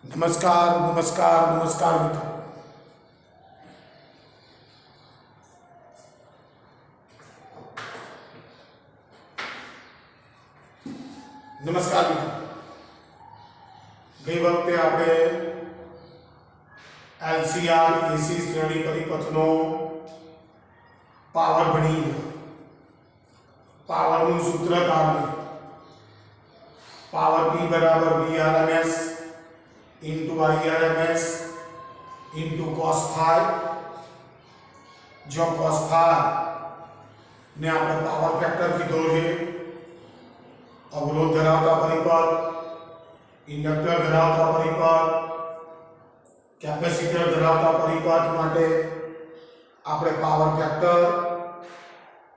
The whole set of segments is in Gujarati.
नमस्कार नमस्कार नमस्कार मित्रों। नमस्कार मित्रों। गई वखते आपणे एलसीआर एसी श्रेणी परिपथनो पावर भणी पावरનું સૂત્ર કાઢવું। पावर P बराबर VRMS into IRMS into cos phi। जो cos phi ने આપણે પાવર ફેક્ટર કીધો છે અવરોધ ધરાવતા પરિપથ, ઇન્ડક્ટર ધરાવતા પરિપથ, કેપેસિટર ધરાવતા પરિપથ માટે આપણે પાવર ફેક્ટર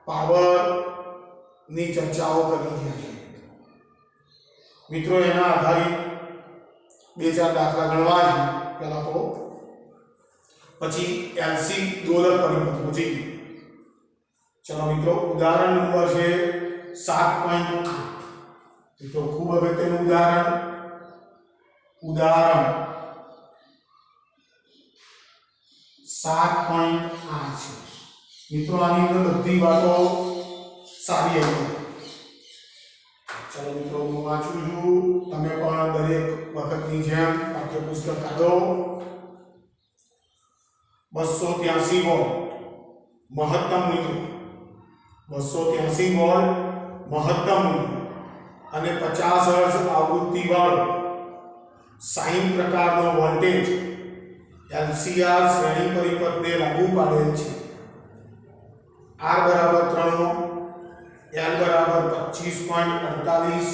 પાવર ની ચર્ચાઓ કરી છે મિત્રો। એના આધારિત બે ચાર દાખલા ગણવા છે પહેલા તો, પછી એલસી દોલક પરિપથ પૂછી। ચલો મિત્રો, ઉદાહરણ નંબર છે 7.8। મિત્રો ખૂબ અગત્યનું ઉદાહરણ 7.8 છે મિત્રો। આની અંદર બધી વાતો સારી આવી। चलो मित्रों, હું વાંચું છું, તમે પણ દરેક વખતની જેમ પાઠ્યપુસ્તક કાઢો। 283 વોલ્ટ મહત્તમ મૂલ્ય, 283 વોલ્ટ મહત્તમ મૂલ્ય અને 50 હર્ટ્ઝ આવૃત્તિ વાળો સાઇન પ્રકારનો વોલ્ટેજ એલસીઆર શ્રેણી પરિપથને લાગુ પાડેલ છે। R બરાબર 3 ઓહ્મ, L बराबर 25.48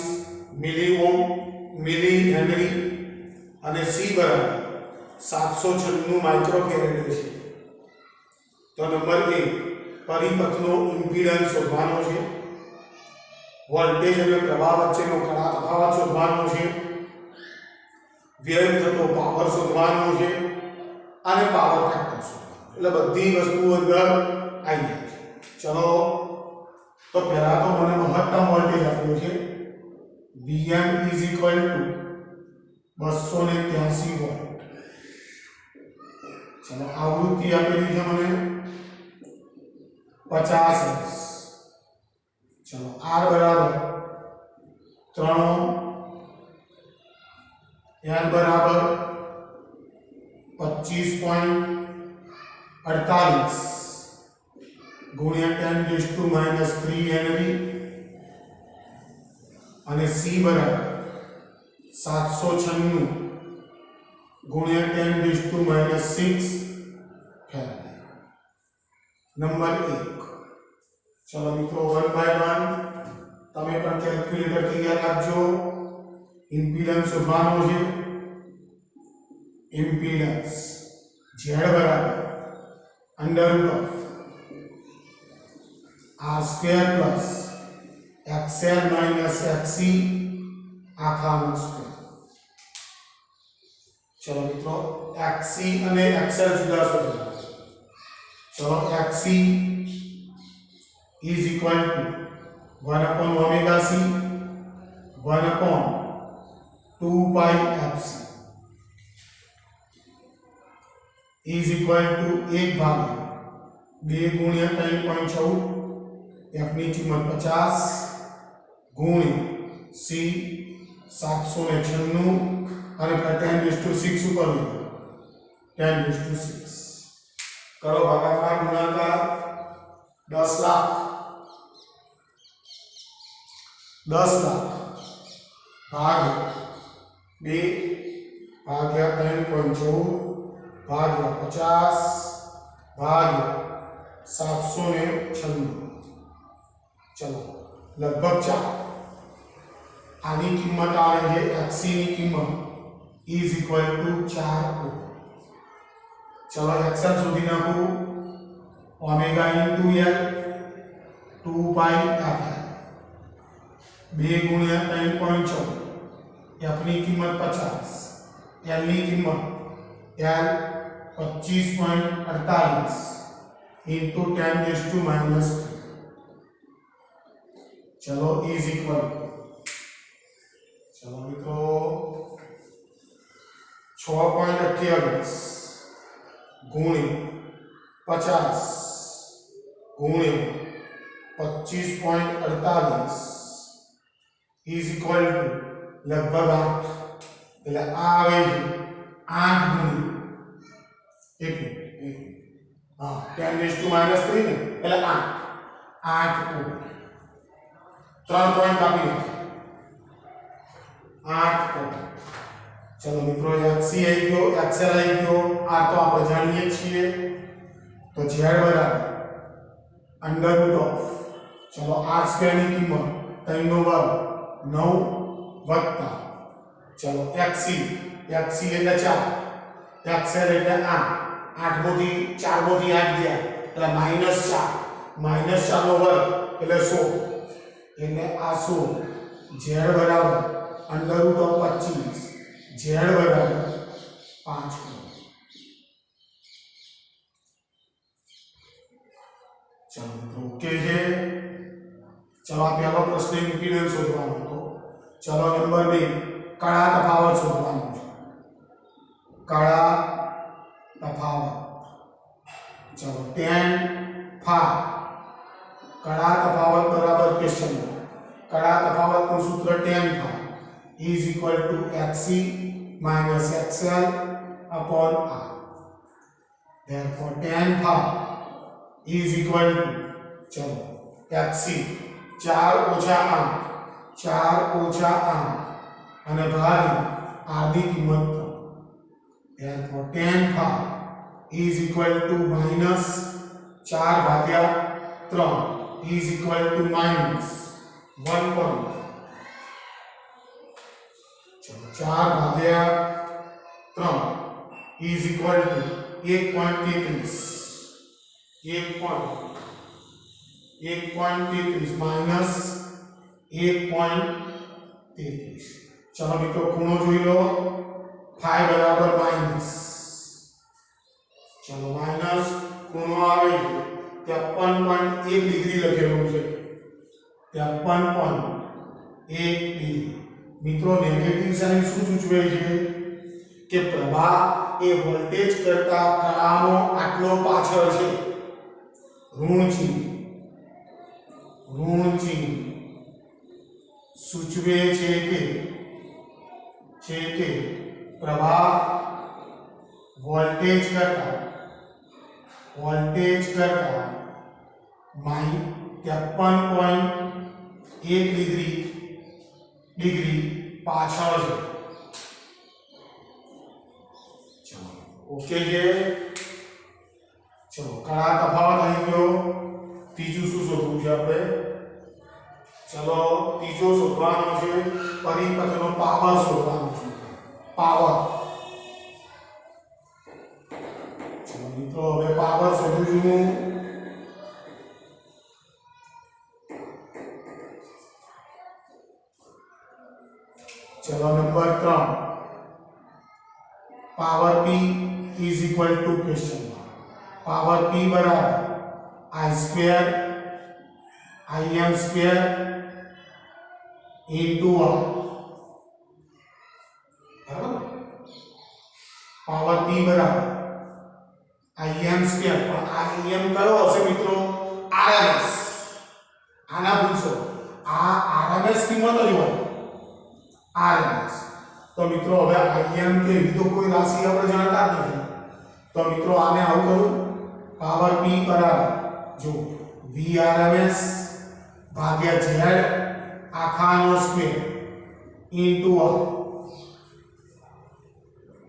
मिली ओम मिली हेनरी અને C बराबर 796 माइक्रोफेरेड છે। તો નંબર 1 પરિપથનો ઇમ્પિડન્સ શોધવાનો છે, વોલ્ટેજ અને પ્રવાહ વચ્ચેનો તફાવત શોધવાનો છે, વ્યય થતો પાવર શોધવાનો છે અને પાવર ફેક્ટર શોધવાનો। એટલે બધી વસ્તુઓ અંદર આવી જાય છે। ચલો तो पहला तो मैंने महत्तम वोल्टेज आप्यो छे Vm = 283 वोल्ट। चलो आवृत्ति आपेली छे मैंने 50 हर्ट्ज। चलो R बराबर 3 ओम, L बराबर 25.48 गुणिया 10⁻³ हेनरी અને C બરાબર 796 ગુણ્યા 10⁻6 ફેરાડ। નંબર 1। ચલો મિત્રો, 1 બાય 1 તમે પણ કેલ્ક્યુલેટર તૈયાર રાખજો। ઇમ્પિડન્સ શોધવાનો છે। ઇમ્પિડન્સ Z બરાબર √ R² plus XL minus XC आखाનો સ્ક્વેર। चलो मित्रों, XC અને XL જુદા શોધવા। चलो XC is equal to 1/omega C 1/2 pi FC is equal to 1/2 ગુણ્યા 3.14 F ની કિંમત 50 ગુણ્યા C 796 અને 10⁻6 ઉપર 10⁻6 કરો ભાગાકાર ગુણાકાર 10 લાખ 10 લાખ ભાગ 2 ભાગ્યા 3.14 ભાગ્યા 50 ભાગ્યા 796। चलो लगभग 4 आनी कीमत आ रही है XC ની कीमत is equal to 4 ओम। चलो XL शोधी नाखो, ओमेगा into L 2 पाई f 2 गुणिया 3.14 f ની કિંમત 50, L ની કિંમત L 25.48 into 10⁻⁻3। चलो इज इक्वल, चलो मित्रों 6.28 ગુણ્યા 50 ગુણ્યા 25.48 ઇઝ ઇક્વલ ટુ લગભગ 8 એટલે આ આવે છે 8 ગુણ્યા 1 હા 10⁻³ ને એટલે 8 ઓહમ 3 પોઈન્ટ કાપી નાખો 8 ઓહમ चलो मित्रों XC आई गयो XL आई गयो आ तो आप जानिए छीए तो Z बराबर अंडर रूट ऑफ चलो r² ની કિંમત 3 નો વર્ગ 9 વત્તા ચલો XC એટલે 4 XL એટલે 8 8 મોથી 4 મોથી 8 ગયા એટલે -4 નો વર્ગ એટલે 16 એટલે આ 16 Z બરાબર અંડર રૂટ ઓફ 25 Z बराबर 5 चलो ओके है चलो आप पहला प्रश्न इंपीडेंस शोधવાનો હતો चलो नंबर 2 કળા તફાવત શોધવાનો છે કળા તફાવત चलो tan phi કળા તફાવત બરાબર ક્વેશ્ચન કળા તફાવતનું સૂત્ર tan phi is equal to XC minus XL upon R. Therefore, tan phi is equal to चलो XC 4 ઓછા 8 અને ભાગ્યા R ની કિંમત therefore tan phi is equal to minus 4 ભાગ્યા 3 is equal to minus 1. चलो 4 भाग्या 3 is equal to 1.33 minus 1.33 चलो मित्रों ખૂણો જોઈ લો phi बराबर माइनस चलो माइनस ખૂણો આવે 53.1 ડિગ્રી લખેલું છે 53.1 ડિગ્રી मित्रों नेगेटिव साइन શું સૂચવે છે કે પ્રવાહ એ વોલ્ટેજ કરતા કળાનો આટલો પાછળ છે ઋણ ચિહ્ન સૂચવે છે કે પ્રવાહ વોલ્ટેજ કરતા 53.1 ડિગ્રી પાછળ છે ચલો ઓકે છે ચલો કળા તફાવત આવી ગયો ત્રીજું શું શોધવું છે આપણે ચલો ત્રીજો શોધવાનો છે પરિપથનો પાવર શોધવાનો છે પાવર ચલો મિત્રો હવે પાવર શોધું છું चलो number 3 power P is equal to question power P बराबर I² Im² into R बराबर पावर P बराबर Im² પણ આ Im કયો હશે મિત્રો RMS આના પૂછો આ RMS કિંમત જ હોય RMS तो मित्रों હવે Im के भी तो कोई राशि આપણે જાણતા જ નથી તો મિત્રો આને આવું કરું પાવર P બરાબર જો Vrms ભાગ્યા Z આખાનો સ્ક્વેર ઇન્ટુ R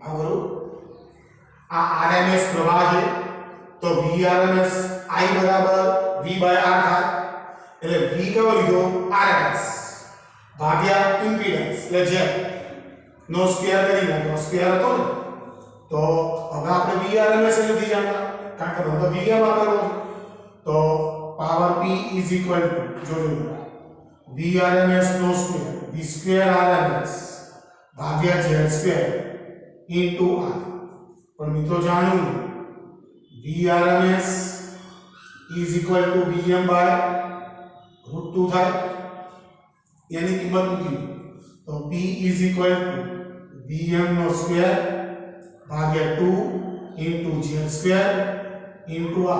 આ કરું આ RMS પ્રવાહ છે તો Vrms I બરાબર V/R થાય એટલે V કયો લીધો RMS भाग्या इम्पीडेंस એટલે જે નો સ્ક્વેર કરી નાખો સ્ક્વેર હતો ને તો હવે આપણે Vrms નથી જાણતા કારણ કે બધો Vm આપેલો તો power P is equal to જોજો Vrms નો સ્ક્વેર V સ્ક્વેર RMS ભાગ્યા Z સ્ક્વેર ઇન્ટુ R પણ મિત્રો જાણવું Vrms is equal to Vm/√2 થાય यानी कीमत मूकी तो P is equal to Vm નો સ્ક્વેર ભાગ્યા 2 into z square into r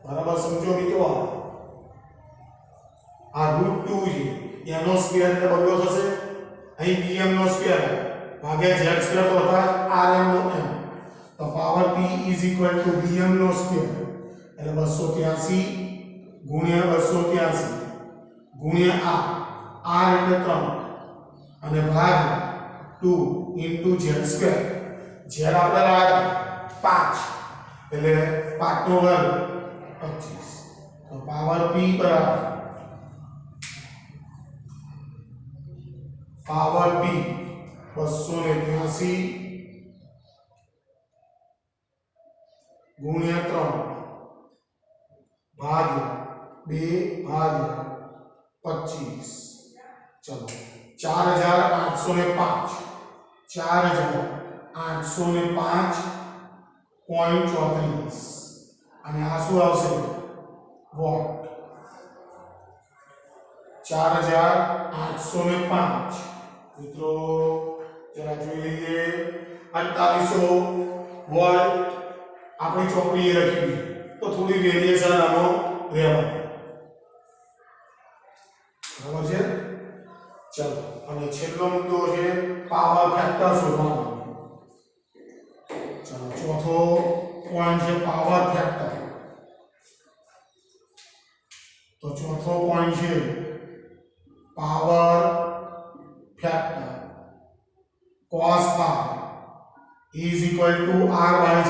બરાબર સમજો મિત્રો આ √2 છે એનો સ્ક્વેર ને બદલો થશે અહીં bm નો સ્ક્વેર ભાગ્યા z સ્ક્વેર તો હતા rm નો m તો પાવર p bm નો સ્ક્વેર એટલે 283 ગુણ્યા 283 ગુણ્યા r એટલે 3 અને ભાગ્યા 2 ઇન્ટુ z સ્ક્વેર z આપણે લાવ્યા 5 એટલે 5 નો વર્ગ 25 તો પાવર p બરાબર પાવર p 283 ગુણ્યા 3 ભાગ્યા 2 ભાગ્યા 25 ચલો 4805 4805.34 અને આ શું આવશે વોટ 4805 મિત્રો જરા જોઈ લઈએ 4800 વોલ્ટ આપણી ચોપડીએ લખી તો થોડી વેરિએશન આનો રહેવા બરાબર છે ચલો અને છેલ્લો મુદ્દો છે પાવર ફેક્ટર શોધવાનો ચલો ચોથો પોઈન્ટ છે પાવર ફેક્ટર તો ચોથો પોઈન્ટ છે power factor cos phi is equal to r by z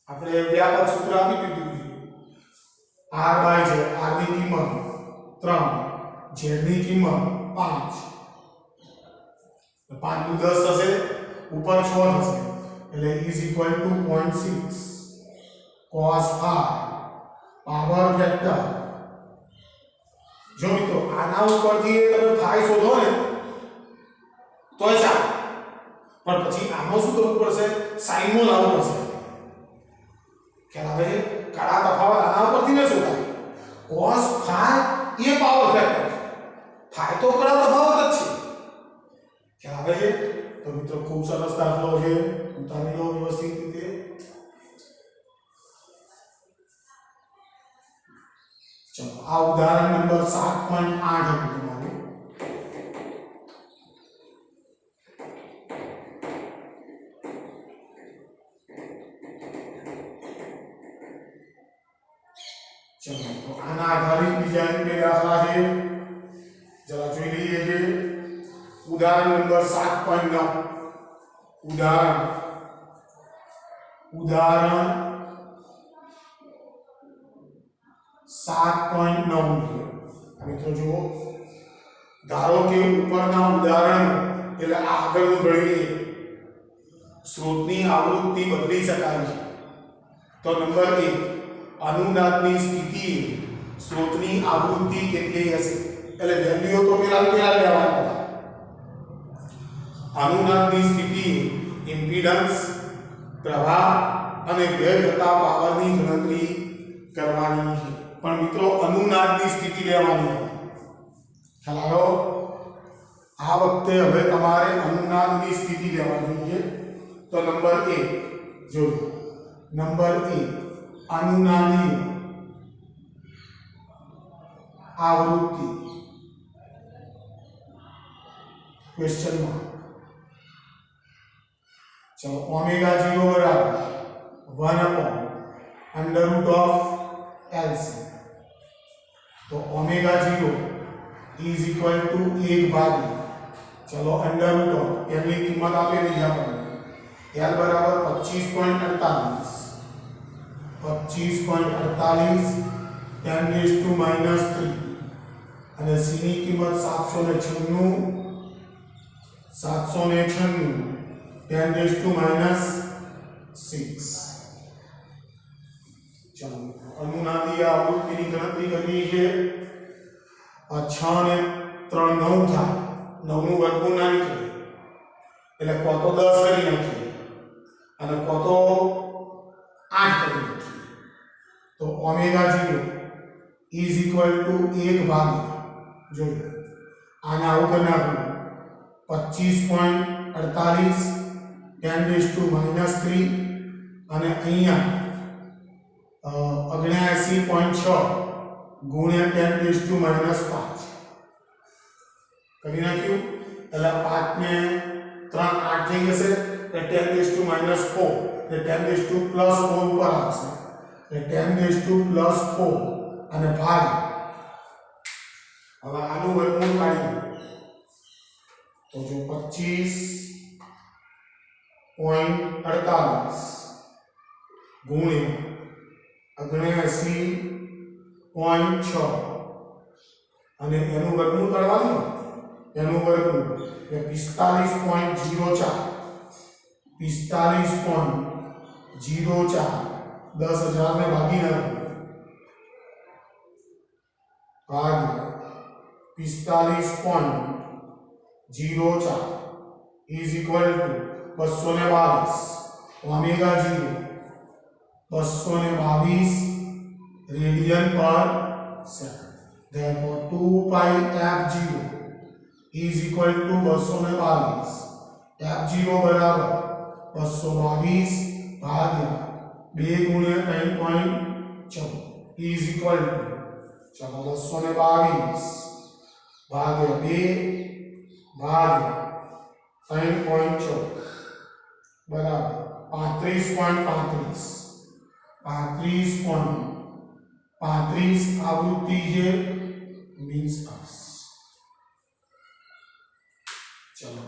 આપણે વ્યાપક સૂત્ર આપી દીધું r by z r ની કિંમત 3 z ની કિંમત 5 5 નું 10 થશે ઉપર 6 થશે એટલે is equal to 0.6 cos phi power factor જો મિત્રો આના ઉપરથી તમે phi શોધો ને તોય ચાલે પણ પછી આનો શું કરવું પડશે sin નો લાવવો પડશે ખ્યાલ આવે છે કડા તફાવત આના ઉપરથી ન શોધાય cos phi એ પાવર ફેક્ટર phi તો કડા તફાવત જ છે ખ્યાલ આવે છે તો મિત્રો ખૂબ સરસ દાખલો છે ઉતારી લો વ્યવસ્થિત રીતે ચલો આ ઉદાહરણ નંબર 7.8 હતું તમારું चलो तो आना आधारित બીજા એક બે દાખલા છે જરા જોઈ લઈએ છે ઉદાહરણ નંબર 7.9 ઉદાહરણ 7.9 મિત્રો જુઓ ધારો કે ઉપરના ઉદાહરણ એટલે આગળનું ગણીએ સ્રોતની આવૃત્તિ બદલી શકાય છે તો નંબર 1 अनुनादनी स्थिति स्रोतनी आवृत्ति કેટલી હશે એટલે વેલ્યુઓ તો પેલા લેવાના હતા अनुनादनी स्थिति ઇમ્પિડન્સ પ્રવાહ અને વેગ થતા પાવરની ગણતરી કરવાની છે પણ મિત્રો अनुनादની સ્થિતિ લેવાની ખ્યાલ આવ્યો આ વખતે હવે તમારે अनुनादની સ્થિતિ લેવાની છે તો નંબર 1 જો નંબર 1 अनुनादी आवृत्ति क्वेश्चन मार्क चलो ओमेगा 0 बराबर 1/√LC तो ओमेगा 0 इज इक्वल टू 1 चलो √, એની કિંમત આપેલી છે આપણને L બરાબર 25.48 25.48 10⁻³ અને c ની કિંમત 796 10⁻6 ચાલો અનુનાદી આવૃત્તિની ગણતરી કરવી છે 6 ને 3 9 થાય 9 નું વર્ગમૂળ ના નીકળે એટલે કો તો 10 કરી નાખીએ અને કો તો 8 કરી નાખીએ तो ओमेगा 0 इज इक्वल टू 1 भाग जो आने आउट करना 25.48 10⁻³ અને અહીંયા 79.6 ગુણ્યા 10⁻5 કરી નાખ્યું એટલે 5 ને 3 8 થઈ જશે એટલે 10⁻4 એટલે 10⁻+4 ઉપર આવશે એટલે 10⁻+4 અને ભાગ હવે આનું વર્ગમૂળ કાઢી તો જો 25.48 ગુણ્યા 79.6 અને એનું વર્ગમૂળ કરવાનું એનું વર્ગમૂળ એટલે 45.04 10,000 ને ભાગી નાખો ભાગ 45.04 is equal to 222 omega 0 222 radian પર second therefore 2 pi f0 is equal to 222 f0 બરાબર 222 ભાગ્યા 2 ગુણ્યા 3.14 is equal to चलो 222 भाग्या 2 भाग्या 3.14 बराबर 35.35 आवृत्ति है मीन्स अस चलो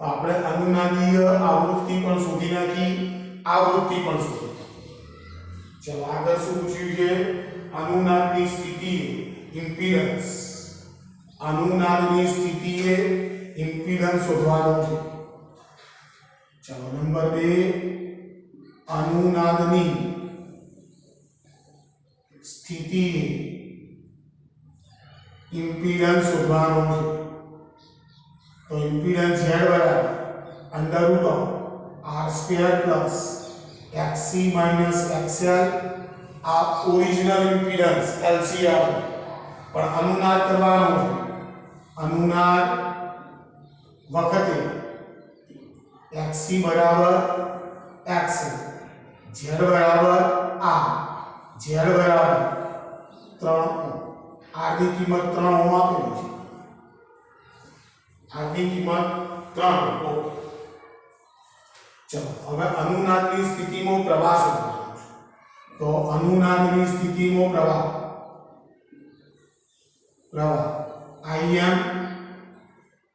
तो આપણે અનુનાદીય આવૃત્તિ પણ શોધી નાખી આવૃત્તિ પણ શોધી चलो आगे શું પૂછ્યું છે અનુનાદની સ્થિતિએ ઇમ્પિડન્સ અનુનાદની સ્થિતિએ ઇમ્પિડન્સ શોધવાનો છે ચલો નંબર 2 અનુનાદની સ્થિતિએ ઇમ્પિડન્સ શોધવાનો છે તો ઇમ્પિડન્સ z બરાબર √r² XC minus XL આ ઓરિજિનલ ઇમ્પિડન્સ LCR પણ અનુનાદ કરવાનો છે અનુનાદ વખતે XC બરાબર XL Z બરાબર R Z બરાબર 3 ઓહ્મ R ની કિંમત 3 ઓહ્મ આપેલી છે R ની કિંમત 3 ઓહ્મ चलो હવે અનુનાદની સ્થિતિમાં પ્રવાહ શોધવાનો છે તો અનુનાદની સ્થિતિમાં પ્રવાહ Im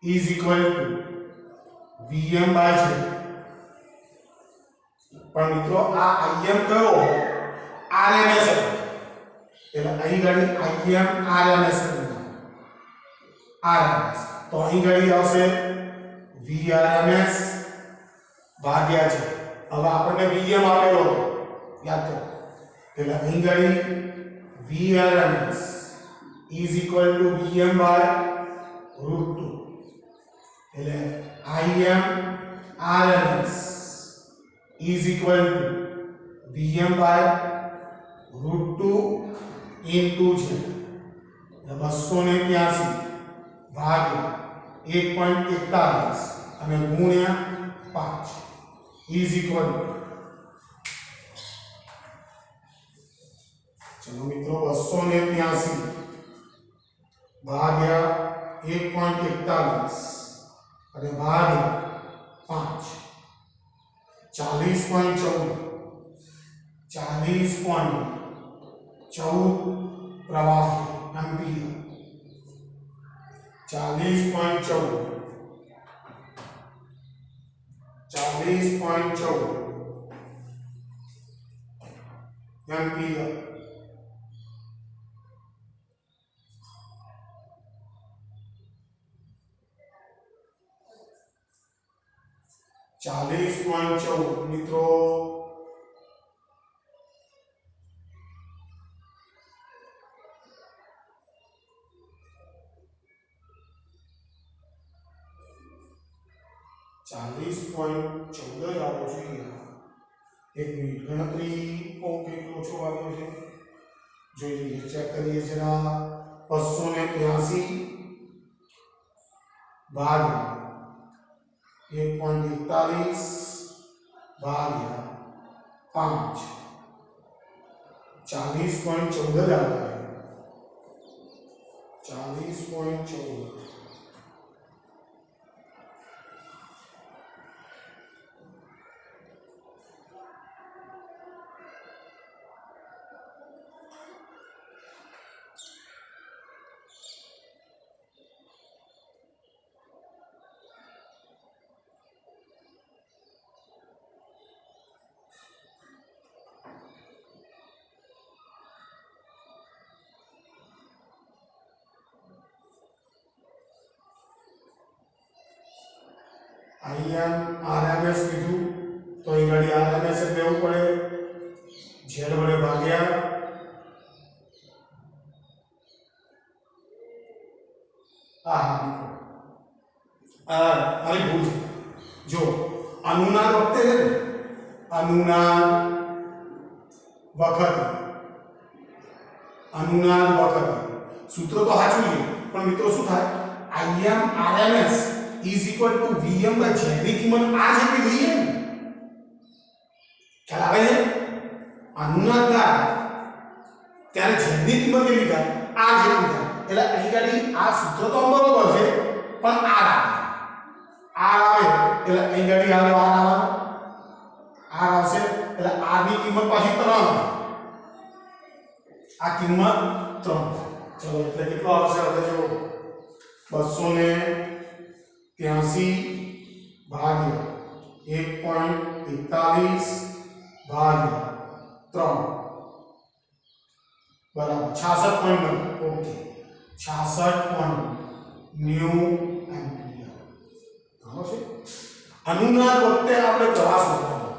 is equal to Vm by Z પણ મિત્રો આ Im કયો RMS એટલે અહીં ઘડી Im RMS RMS તો અહીં ઘડી આવશે Vrms ભાગ્યા છે હવે આપણને Vm આપેલો હતો યાદ કરો એટલે અહીં ઘડી Vrms is equal to Vm by √2 એટલે Im RMS is equal to Vm by √2 into Z એટલે 283 ભાગ્યા 1.41 અને ગુણ્યા 5 is equal to चलो मित्रों 283 भाग्या 1.41 અને ભાગ્યા 5 40.14 પ્રવાહ એમ્પિયર 40.14 एम्पियर मित्रों 40.14 આવો જોઈએ એક મિનિટ ગણતરી કેટલો ઓછો આવ્યો છે જોઈ લઈએ ચેક કરીએ જરા 283 भाग्या 1.41 भाग्या 5 40.14 आ रहा है 40.14 RMS कीधु तो અહીં ગાડી RMS એટલે લેવું પડે z વડે ભાગ્યા અરે ભૂલ છે જો અનુનાદ વખતે છે ને અનુનાદ વખતે સૂત્ર તો સાચું છે પણ મિત્રો શું થાય Im RMS is equal to Vm by z ની કિંમત આ જેટલી જોઈએ ને ખ્યાલ આવે છે અનુનાદ થાય ત્યારે z ની કિંમત કેટલી થાય આ જેટલી થાય એટલે અહીં ગાડી આ સૂત્ર તો બરોબર છે પણ r આવે એટલે અહીં ગાડી આવે r આવશે એટલે r ની કિંમત પાછી 3 આ કિંમત 3 ચલો એટલે કેટલો આવશે હવે જો 283 ભાગ્યા 1.41 ભાગ્યા 3 બરાબર 66.9 ઓકે 66.9 એમ્પિયર બરાબર છે અનુનાદ વખતે આપણે પ્રવાહ શોધવાનો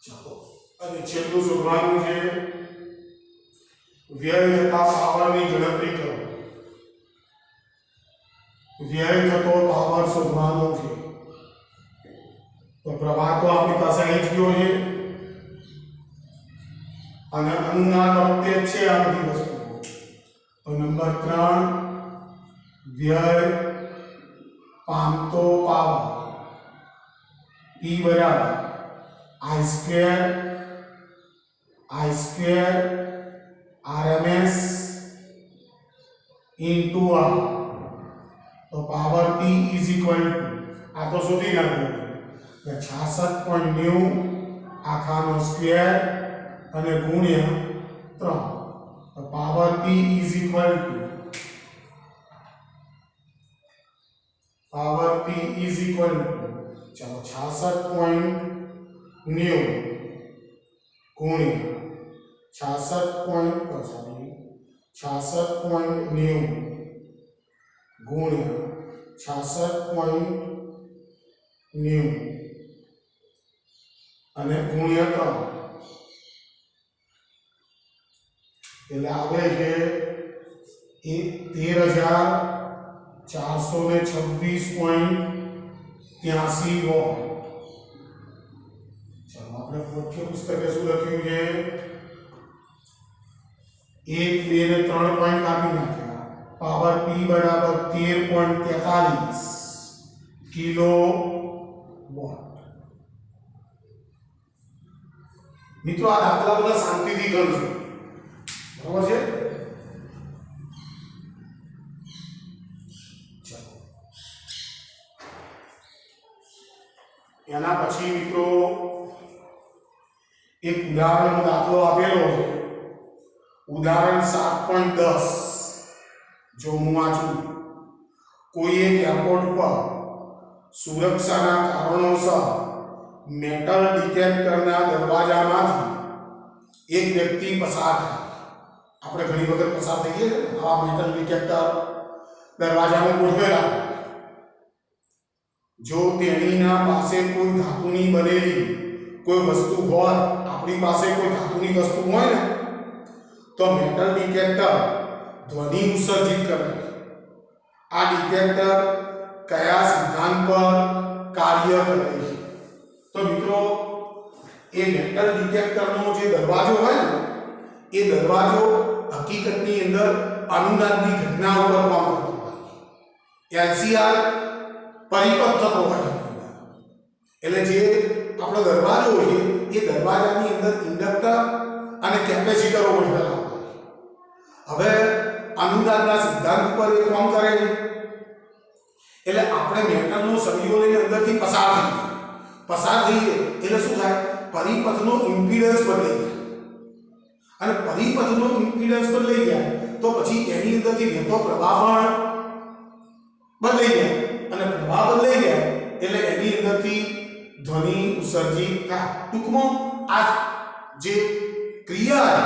ચાલો અને છેલ્લું શોધવાનું છે વ્યય થતા પાવરની ગણતરી કરો વ્યય થતો પાવર શોધવાનો છે તો પ્રવાહ તો આપણી પાસે અહીં જ ગયો છે અને અનુનાદ વખતે છે આ બધી વસ્તુઓ તો નંબર 3 વ્યય પામતો પાવર E બરાબર I square RMS into R तो power P is equal to આ તો શોધી નાખ્યું 66.9 આખાનો સ્ક્વેર અને ગુણ્યા 3 તો power P is equal to चलो 66.9 गुणिया 66.9 गुणिया 66.9 અને ગુણ્યા 3 એટલે આવે છે 13,426.83 વોટ ચલો આપણે પાઠ્ય પુસ્તકે શું લખ્યું છે 1 2 ને 3 પોઈન્ટ કાપી નાખ્યા પાવર P બરાબર 13.43 કિલો વોટ મિત્રો આ દાખલા બધા શાંતિથી કરજો બરાબર છે ચલો એના પછી મિત્રો એક ઉદાહરણનો દાખલો આપેલો છે ઉદાહરણ 7.10 જો હું વાંચું કોઈ એક એરપોર્ટ પર સુરક્ષાના કારણોસર મેટલ ડિટેક્ટરના દરવાજામાંથી એક વ્યક્તિ પસાર થાય આપણે ઘણી વખત પસાર થઈએ આ મેટલ ડિટેક્ટર દરવાજામાં ગોઠવેલા જો તેણીના પાસે કોઈ ધાતુની બનેલી કોઈ વસ્તુ હોય આપણી પાસે કોઈ ધાતુની વસ્તુ હોય ને તો મેટલ ડિટેક્ટર ધ્વનિ ઉત્સર્જિત કરે આ ડિટેક્ટર કયા સિદ્ધાંત પર કાર્ય કરે છે તો મિત્રો એ મેટલ ડિટેક્ટરનો જે દરવાજો હોય ને એ દરવાજો હકીકતની અંદર અનુનાદની ઘટના ઉપર કામ કરતો હોય LCR પરિપથ થતો હોય એટલે જે આપણો દરવાજો છે એ દરવાજાની અંદર ઇન્ડક્ટર અને કેપેસિટરો ગોઠવેલા હોય. હવે અનુનાદના સિદ્ધાંત ઉપર એ કામ કરે છે. એટલે આપણે મેટલનો સળિયો લઈને અંદરથી પસાર થઈએ એટલે શું થાય? પરિપથનો ઇમ્પિડન્સ બદલાઈ જાય અને પરિપથનો ઇમ્પિડન્સ બદલાઈ જાય તો પછી એની અંદરથી વહેતો પ્રવાહ પણ બદલાઈ જાય અને પ્રવાહ બદલાઈ જાય એટલે એની અંદરથી ધ્વનિ ઉત્સર્જિત થાય. ટૂંકમાં આ જે ક્રિયા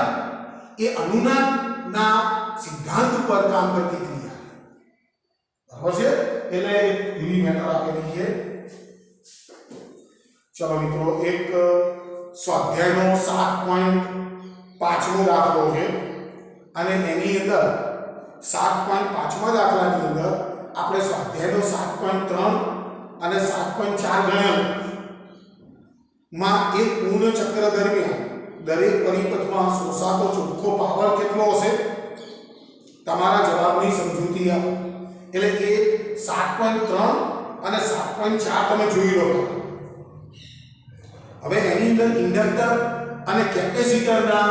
એ અનુનાદના સિદ્ધાંત ઉપર કામ કરતી ક્રિયા. બરાબર છે? એટલે એક એવી મેટર આપેલી છે. ચલો મિત્રો, એક સ્વાધ્યાયનો 7.5મો દાખલો છે અને એની અંદર 7.5મા દાખલાની અંદર આપણે સ્વાધ્યાયનો 7.3 અને 7.4 ગણ્યો માં એક પૂર્ણ ચક્ર દરમિયાન દરેક પરિપથમાં શોષાતો ચોખ્ખો પાવર કેટલો હશે? તમારા જવાબની સમજૂતી આપો. એટલે કે 7.3 અને 7.4 તમે જોઈ લો. હવે એની અંદર ઇન્ડક્ટર અને કેપેસિટરના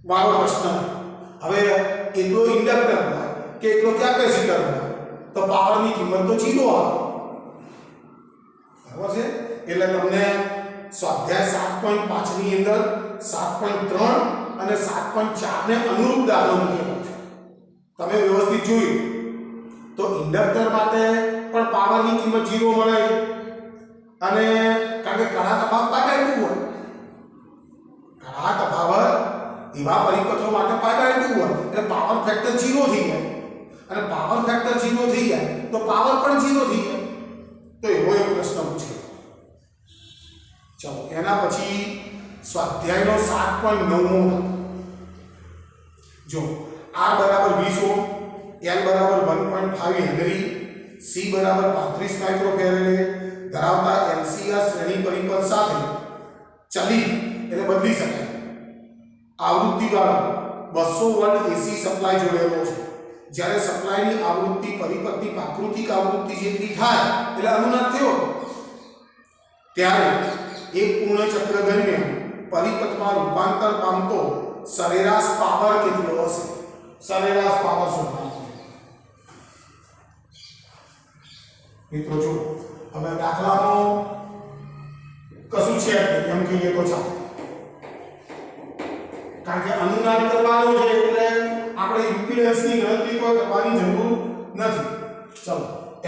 વાળો પ્રશ્ન. હવે એટલો ઇન્ડક્ટર હોય કે એટલો કેપેસિટર હોય તો પાવરની કિંમત તો 0 આવે. બરાબર છે? એટલે તમને સ્વાધ્યાય 7.5 ની અંદર 7.3 અને 7.4 ને અનુરૂપ દાખલો મૂકેલો છે. તમે વ્યવસ્થિત જોયું તો ઇન્ડક્ટર માટે પણ પાવરની કિંમત 0 મળે અને કારણ કે કણા તફાવત પાડાયેલું હોય. કણા તફાવત એવા પરિપથો માટે પાડાયેલું હોય એટલે પાવર ફેક્ટર 0 થઈ જાય અને પાવર ફેક્ટર 0 થઈ જાય તો પાવર પણ 0 થઈ જાય. તો એવો એક પ્રશ્ન પૂછ્યો. ચલો એના પછી સ્વાધ્યાયનો 7.9મો જો R બરાબર 20 ઓહ્મ, L બરાબર 1.5 હેનરી, C બરાબર 35 માઇક્રોફેરેડે ધરાવતા LCR શ્રેણી પરિપથ સાથે ચલી એટલે બદલી શકાય આવૃત્તિવાળો 200 વોલ્ટ AC સપ્લાય જોડેલો છે. જ્યારે સપ્લાયની આવૃત્તિ પરિપથની પ્રાકૃતિક આવૃત્તિ જેટલી થાય એટલે અનુનાદ થયો ત્યારે એક પૂર્ણ ચક્ર દરમિયાન પરિપથમાં રૂપાંતર પામતો સરેરાશ પાવર કેટલો હશે? સરેરાશ પાવર શોધવાનો. મિત્રો જો હવે દાખલામાં કશું છે એમ કહીએ તો ચાલે, કારણ કે અનુનાદ કરવાનો છે એટલે આપણે ઇમ્પિડન્સની ગણતરી કોઈ કરવાની જરૂર નથી. ચલો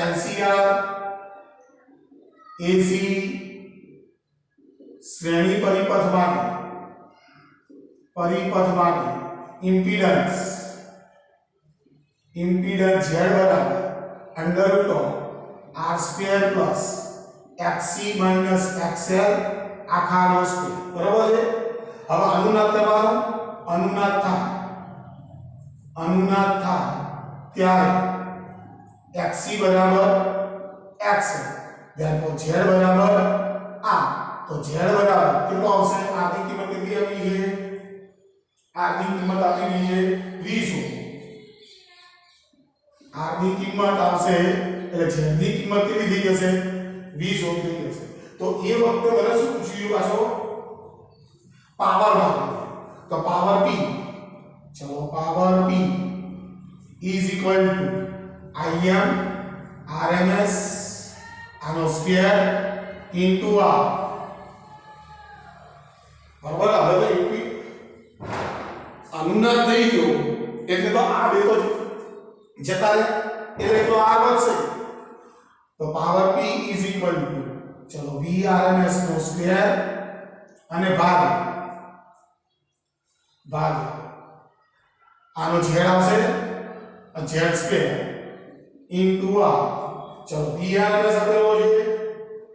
LCR AC શ્રેણી પરિપથ માટે ઇમ્પિડન્સ Z બરાબર √R² XC - XL આખાનો સ્ક્વેર. બરાબર છે? હવે અનુનાદ કરવાનો. અનુનાદ થાય ત્યારે XC બરાબર XL ત્યારબાદ Z બરાબર આ. તો Z બરાબર કેટલો આવશે? R ની કિંમત કેટલી આપી છે? R ની કિંમત આપેલી છે 20 ઓહ્મ. R ની કિંમત આવશે એટલે Z ની કિંમત કેટલી થઈ જશે? 20 ઓહ્મ થઈ જશે. તો એ વખતે મને શું પૂછ્યું પાછો? પાવર માંગ્યો. તો પાવર P. ચલો power P is equal to Im RMS આનો સ્ક્વેર into R. બરાબર? હવે તો અનુનાદ થઈ ગયો એટલે તો આ બે તો જતા રહે એટલે તો R વધશે. તો power P is equal to ચલો VRMS નો સ્ક્વેર અને ભાગ આનો Z આવશે Z સ્ક્વેર into R. ચલો VRMS આપેલો છે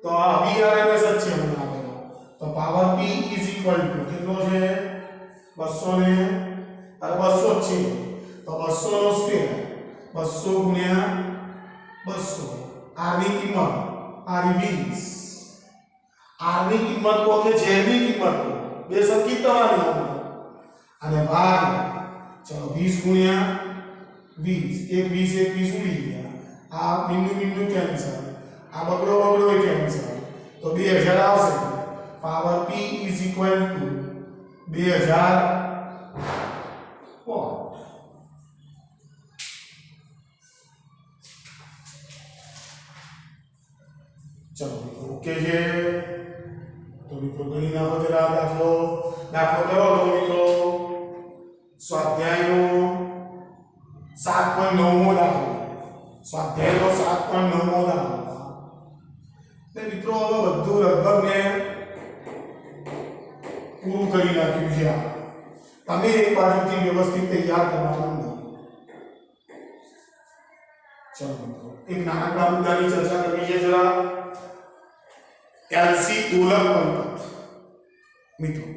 તો આ VRMS જ છે મને આપેલો. તો power P is equal to કેટલો છે? 200 ને અને 200 છે તો 200 નો સ્ક્વેર 200 ગુણ્યા 200. R ની કિંમત R20. R ની કિંમત તો કે Z ની કિંમત તો બે સરખી તમારી અને ભાગ ચલો 20 ગુણ્યા 200 20 एक 20 एक 20 उड़ी गया आ बिंदु बिंदु कैंसल आ बगड़ो बगड़ो कैंसल तो 2000 આવશે પાવર p = 2000 વોટ चलो ओके છે તો મિત્રો ગણી નાખો જરા દાખલો કરો તો મિત્રો સ્વાધ્યાયનો 7.9મો દાખલો સ્વાધ્યાયનો 7.9મો દાખલો તે મિત્રો હવે બધું લગભગ મેં પૂરું કરી નાખ્યું છે તમે એક બાજુથી વ્યવસ્થિત તૈયાર કરવાનું નહીં ચલો મિત્રો એક નાનકડા મુદ્દાની ચર્ચા કરવી છે જરા LC दोलक परिपथ मित्रों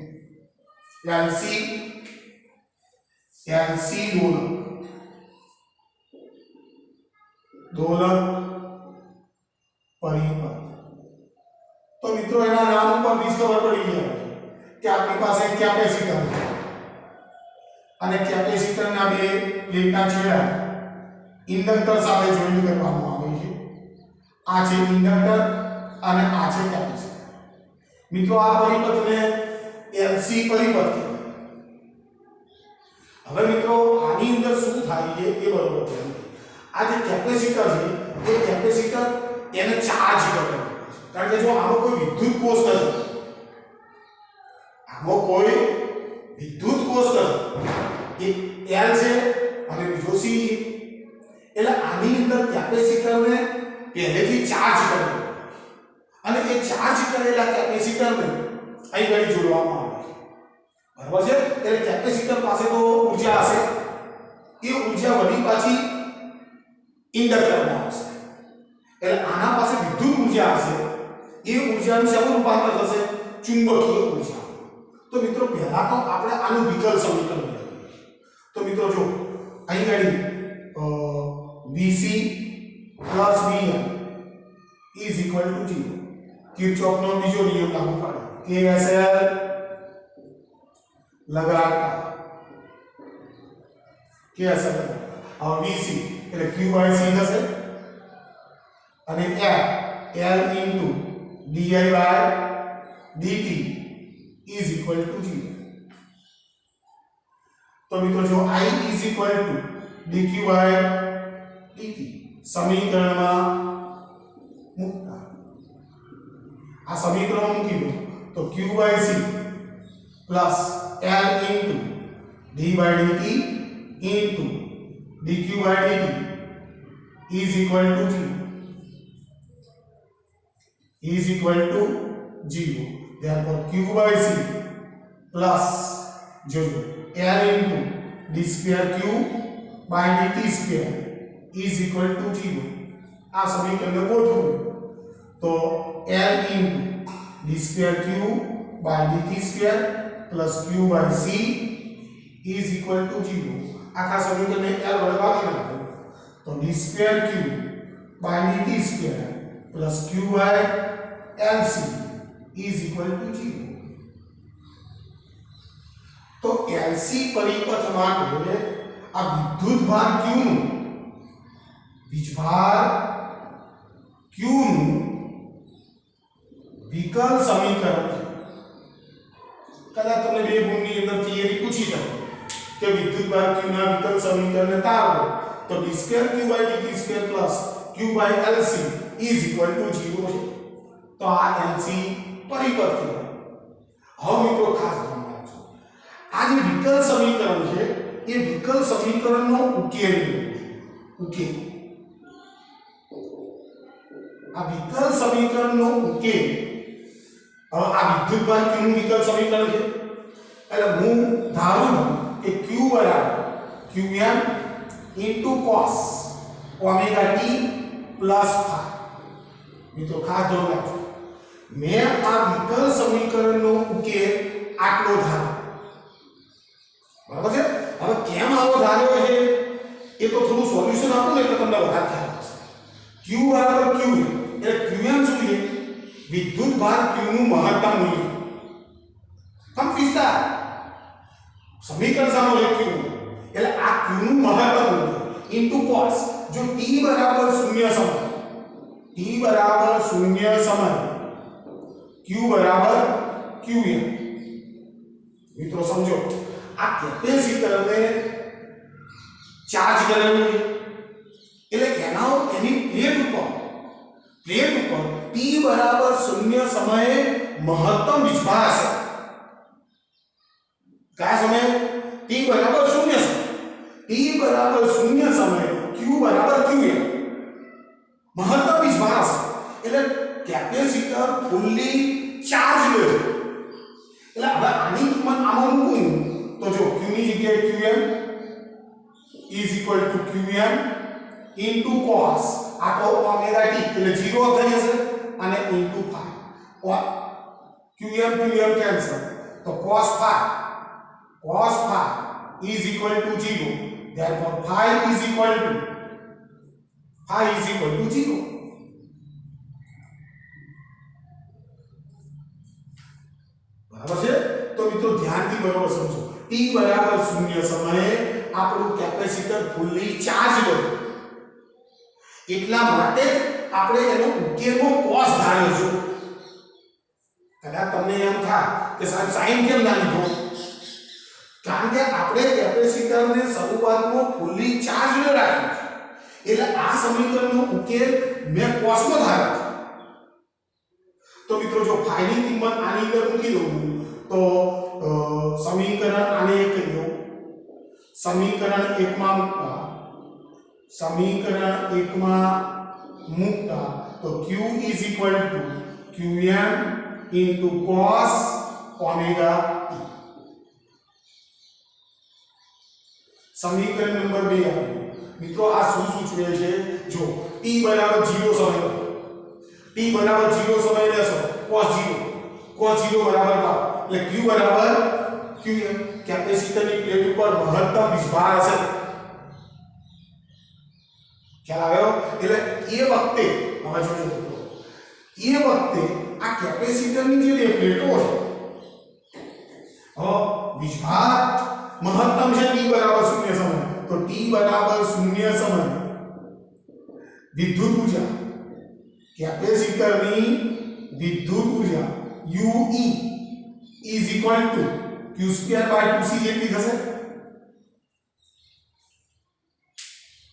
LC दोलक परिपथ तो मित्रों एना नाम पर भी खबर पड़ी गई कि आपकी पास एक कैपेसिटर है અને કેપેસિટર ના બે પ્લેટના છેડા ઇન્ડક્ટર સાથે જોઈન્ટ કરવામાં આવે છે આ છે ઇન્ડક્ટર અને આ છે કેપેસિટર મિત્રો આ પરિપથને LC પરિપથ કહેવાય હવે મિત્રો આની અંદર શું થાય છે એ બરોબર છે આ જે કેપેસિટર છે એ કેપેસિટર એને ચાર્જ કરે છે કારણ કે જો આનો કોઈ વિદ્યુત કોષ નથી આનો કોઈ વિદ્યુત કોષ નથી એ L છે અને બીજો C એટલે આની અંદર કેપેસિટરને પહેલેથી ચાર્જ કરે અને એ ચાર્જ કરેલા કેપેસિટરને અહીં ગળી જોડવામાં આવે છે બરાબર છે એટલે કેપેસિટર પાસે તો ઊર્જા હશે એ ઊર્જા વળી પાછી ઇન્ડક્ટરમાં આવશે એટલે આના પાસે વિદ્યુત ઊર્જા હશે એ ઊર્જાનું શેમાં રૂપાંતર થશે ચુંબકીય ઊર્જા તો મિત્રો પહેલા તો આપણે આનું વિકલ સમીકરણ લખીએ તો મિત્રો જો અહીં ગળી VC + VM = 0 કિર્ચોફનો બીજો નિયમ લાગુ પડે KSL લગાડતા KSL હવે VC એટલે Q/C થશે અને L * di/dt = 0 તો મિત્રો જો I = dq/dt સમીકરણમાં મૂકતા આ સમીકરણમાં મૂકી દો તો Q/C plus L into d by dt into dq by dt is equal to 0 therefore Q/C plus L into d square q by dt square is equal to 0 આ સમીકરણને ગોઠવો તો L into d square q by dt square plus q by c is equal to 0 આખા સમીકરણને L વડે ભાગી નાખો તો d square q by dt square plus q by lc is equal to 0 તો LC પરિપથ માટે આ વિદ્યુત ભાર q નું વીજભાર q નું વિકલ સમીકરણ કદાચ તમને બે ગુણની અંદર થિયરી પૂછી શકે કે વિદ્યુત ભાર q ના વિકલ સમીકરણને તારવો તો d2q/dt2 + q/lc is equal to 0 છે તો આ LC પરિપથ કહેવાય હવે મિત્રો ખાસ ધ્યાન રાખજો આ જે વિકલ સમીકરણ છે એ વિકલ સમીકરણનો ઉકેલ આ વિકલ સમીકરણનો ઉકેલ હવે આ વિદ્યુત ભાર q નું વિકલ સમીકરણ છે એટલે હું ધારું કે q = qm * cos ωt + phi મિત્રો ખાસ ધ્યાન રાખજો મેં આ વિકલ સમીકરણનો ઉકેલ આટલો ધાર્યો બરાબર છે હવે કેમ આવો ધાર્યો છે એ તો થોડું સોલ્યુશન આપો ને એટલે તમને વધારે ખ્યાલ આવશે q = q એટલે qm શું છે વિદ્યુત ભાર q નું મહત્તમ મૂલ્ય કન્ફ્યુઝ સમીકરણ સામે લખ્યું એટલે આ q નું મહત્તમ મૂલ્ય इंटू कॉस। जो t बराबर 0 समय, t बराबर 0 समय q बराबर qm। मित्रों समझो, आ कैपेसिटर ने चार्ज करेલું એટલે એની પ્લેટ ઉપર t બરાબર 0 સમયે મહત્તમ વીજભાર હશે। કયા સમયે? t બરાબર 0 સમય, t બરાબર 0 સમયે q બરાબર qm મહત્તમ વીજભાર હશે। એટલે કેપેસિટર ફૂલ્લી ચાર્જ લે છે। એટલે હવે આની કિંમત આમાં મૂકું તો જો q ની જગ્યાએ qm is equal to qm into cos આ તો ઓમેગા t એટલે 0 થઈ જશે અને into phi qm cancel તો cos phi is equal to 0, therefore phi is equal to 0। બરાબર છે? તો મિત્રો ધ્યાનથી બરાબર સમજો, t બરાબર 0 સમયે આપણું કેપેસિટર ફૂલ્લી ચાર્જ હોય એટલા માટે આપણે એનો ઉકેલનો cos ધાર્યો છે। કદાચ તમને એમ થાય કે સાહેબ sin કેમ ના લીધો? કારણ કે આપણે કેપેસિટરને શરૂઆતમાં ફૂલ્લી ચાર્જ રાખ્યું છે એટલે આ સમીકરણનો ઉકેલ મેં cos માં ધાર્યો છે। તો મિત્રો જો phi ની કિંમત આની અંદર મૂકી દઉં તો સમીકરણ આને એક કહી દઉં, સમીકરણ 1 માં મૂકતા તો q is equal to qm into cos omega t। સમીકરણ નંબર 2 આપ્યું। મિત્રો આ શું સૂચવે છે? જો t બરાબર 0 સમય, t બરાબર 0 સમય લેશો cos 0 બરાબર કાવ એટલે q બરાબર qm કેપેસિટરની પ્લેટ ઉપર મહત્તમ વીજભાર હશે। ખ્યાલ આવ્યો? એટલે એ વખતે હવે જોજો મિત્રો, એ વખતે આ કેપેસિટરની જે બે પ્લેટો છે વીજભાર મહત્તમ છે t બરાબર 0 સમય, તો t બરાબર 0 સમય વિદ્યુત ઊર્જા, કેપેસિટરની વિદ્યુત ઊર્જા ue is equal to q²/2c જેટલી થશે।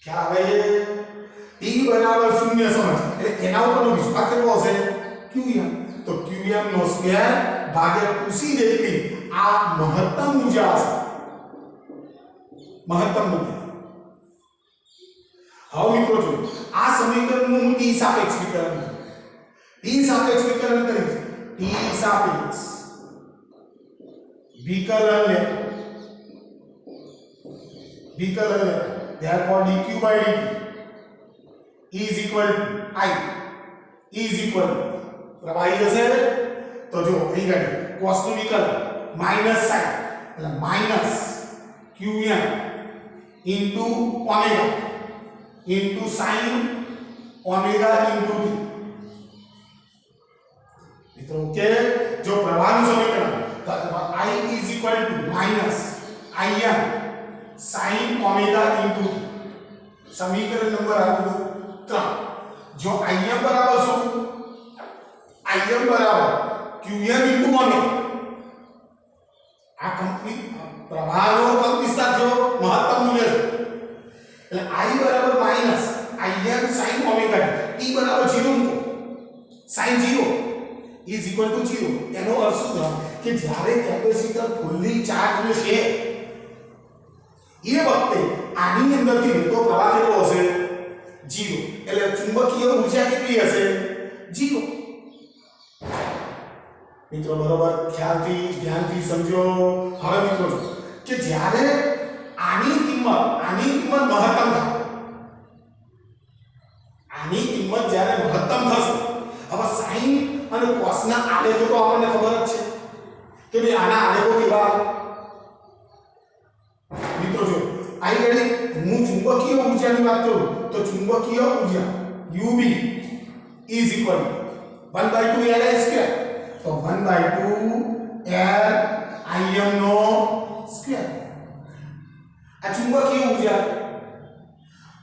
क्या આવે? t બરાબર 0 સમય એટલે એના ઉપરનો વિસ્તાર કેટલો હશે? qm, તો qm નો સ્ક્વેર ભાગ્યા 2c જેટલી આ મહત્તમ ઊર્જા હશે, મહત્તમ ઊર્જા। હવે મિત્રો જો આ સમીકરણનું હું t સાપેક્ષ વિકલન કરીશ, t સાપેક્ષ વિકલન લે, therefore dq by dt is equal to I is equal to પ્રવાહી જશે તો જો અહીં ગઈ cos નું વિકલન માઈનસ sin એટલે minus qm into omega into sin omega into t। મિત્રો કે જો પ્રવાહનું સમીકરણ તો I is equal to minus im sin omega into t। समीकरण नंबर आपको 3 जो im बराबर શું? im बराबर qm into omega આ કંપની પ્રવાહનો કંપ વિસ્તાર જો મહત્તમ મૂલ્ય એટલે I બરાબર minus im sin omega t બરાબર 0 મૂકો, sin 0 is equal to 0। એનો અર્થ શું થાય કે જ્યારે કેપેસિટર ફૂલ્લી ચાર્જ છે એ વખતે આની અંદરથી વહેતો પ્રવાહ કેટલો હશે? 0। એટલે ચુંબકીય ઊર્જા કેટલી હશે? 0। મિત્રો બરોબર ખ્યાલથી ધ્યાનથી સમજો। હવે મિત્રો કે જ્યારે આની કિંમત મહત્તમ થાય, આની કિંમત જ્યારે મહત્તમ થશે, હવે sin અને cos ના આલેખો તો આપણને ખબર જ છે કે ભાઈ આના આલેખો કેવા? મિત્રો જો आई गणी હું ચુંબકીય ઊર્જાની વાત કરું તો ચુંબકીય ઊર્જા UB is equal 1/2 Li², તો 1/2 L Im નો સ્ક્વેર। આ ચુંબકીય ઊર્જા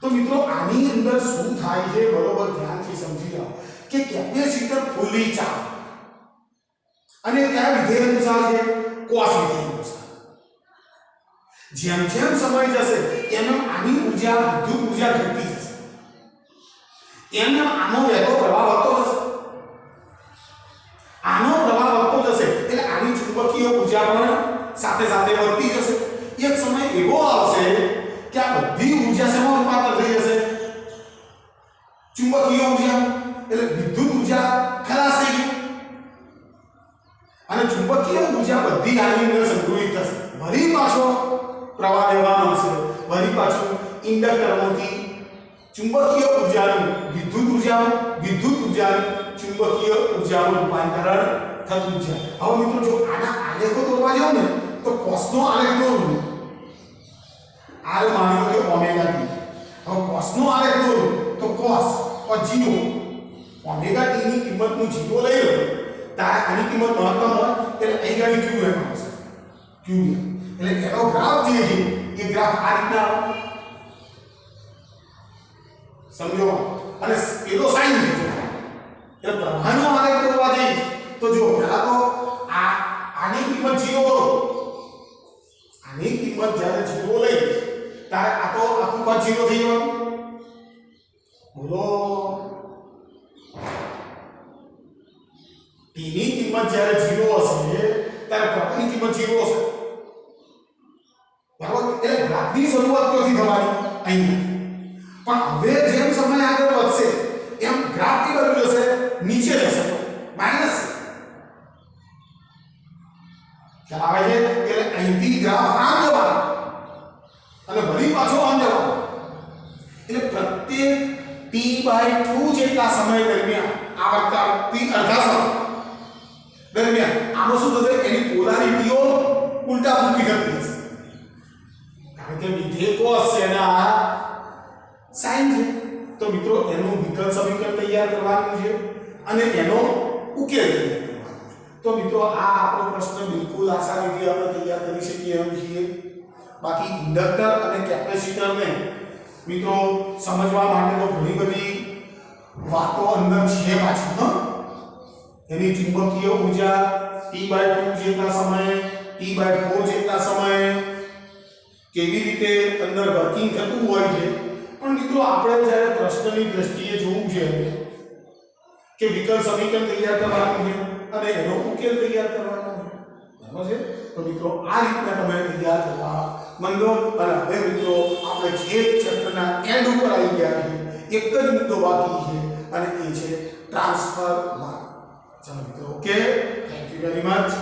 તો મિત્રો આની અંદર શું થાય છે બરોબર ધ્યાનથી સમજી લો કે કેપેસિટર ફૂલી ચાર્જ અને કયા વિધેય અનુસાર છે કોસ વિધેય અનુસાર જેમ જેમ સમય જશે એમ આની ઊર્જા વિદ્યુત ઊર્જા ઘટતી જશે એમ આનો વહેતો પ્રવાહ વધતો જશે આનો પ્રવાહ વધતો જશે એટલે આની ચુંબકીય ઊર્જા પણ સાથે સાથે વધતી જશે એક સમય એવો આવશે કે આ બધી ઊર્જા શેમાં રૂપાંતર થઈ જશે ચુંબકીય ઊર્જા એટલે વિદ્યુત ઊર્જા ખલાસ થઈ ગઈ અને ચુંબકીય ઊર્જા બધી આની અંદર સંગ્રહિત થશે વળી પાછો પ્રવાહ લેવાનો છે વળી પાછું ઇન્ડક્ટરમાંથી ચુંબકીય ઊર્જાનું વિદ્યુત ઊર્જાનું ચુંબકીય ઊર્જામાં રૂપાંતરણ થતું છે હવે મિત્રો જો આના આલેખો દોરવા જાવ ને તો કોસનો આલેખ દોરું આર માની લો કે ઓમેગા ટી હવે કોસનો આલેખ દોરું તો કોસ और 0 ઓમેગા ટી ની કિંમત હું 0 લઈ લઉં ત્યારે આની કિંમત મહત્તમ હોય એટલે અહીં ગાડી ક્યુ એમ આવશે ક્યુ એટલે એનો ગ્રાફ જે છે એ ગ્રાફ આ રીતના આવે સમજો અને પેલો સાઈન છે એટલે પ્રવાહનો આલેખ દોરવા જઈએ તો જો પહેલા તો આની કિંમત 0 લો આની કિંમત જ્યારે 0 લઈ ત્યારે આ તો આખું પદ 0 થઈ જવાનું બોલો t ની કિંમત જ્યારે 0 હશે ત્યારે પ્રવાહની કિંમત 0 હશે બરાબર એટલે ગ્રાફની શરૂઆત ક્યાંથી થવાની અહીં પણ હવે જેમ સમય આગળ વધશે એમ ગ્રાફ की બાજુ જશે નીચે જશે માઈનસ ખ્યાલ આવે છે એટલે અહીંથી ગ્રાફ આમ જવાનો અને વળી પાછો આમ જવાનો એટલે પ્રત્યેક t/2 જેટલા સમય દરમિયાન આવર્તતી અડધા સમય દરમિયાન આનો શું થશે એની પોલારિટીઓ ઉલટા મૂકી થતી હશે કારણ કે વિધેય કોસ છે અને આ સાઈન છે તો મિત્રો એનું વિકલ સમીકરણ તૈયાર કરવાનું છે અને એનો ઉકેલ તૈયાર કરવાનો છે તો મિત્રો આ આપણો પ્રશ્ન બિલકુલ આસાનીથી આપણે તૈયાર કરી શકીએ એમ છીએ બાકી ઇન્ડક્ટર અને કેપેસિટરને મિત્રો સમજવા માટે તો ઘણી બધી વાતો અંદર છે પાછી હા એની ચુંબકીય ઊર્જા t/2 જેટલા સમય t/4 જેટલા સમય કેવી રીતે અંદર વર્કિંગ થતું હોય છે પણ મિત્રો આપણે જ્યારે પ્રશ્નની દ્રષ્ટિએ જોવું છે કે વિકલ સમીકરણ તૈયાર કરવાનું છે અને એનો ઉકેલ તૈયાર કરવાનો છે બરાબર છે તો મિત્રો આ રીતના તમે તૈયાર કરવા માંડો અને હવે મિત્રો આપણે જે ચેપ્ટરના એન્ડ ઉપર આવી ગયા છીએ એક જ મુદ્દો બાકી છે અને એ છે ટ્રાન્સફર માર્ગ ચલો મિત્રો okay thank you very much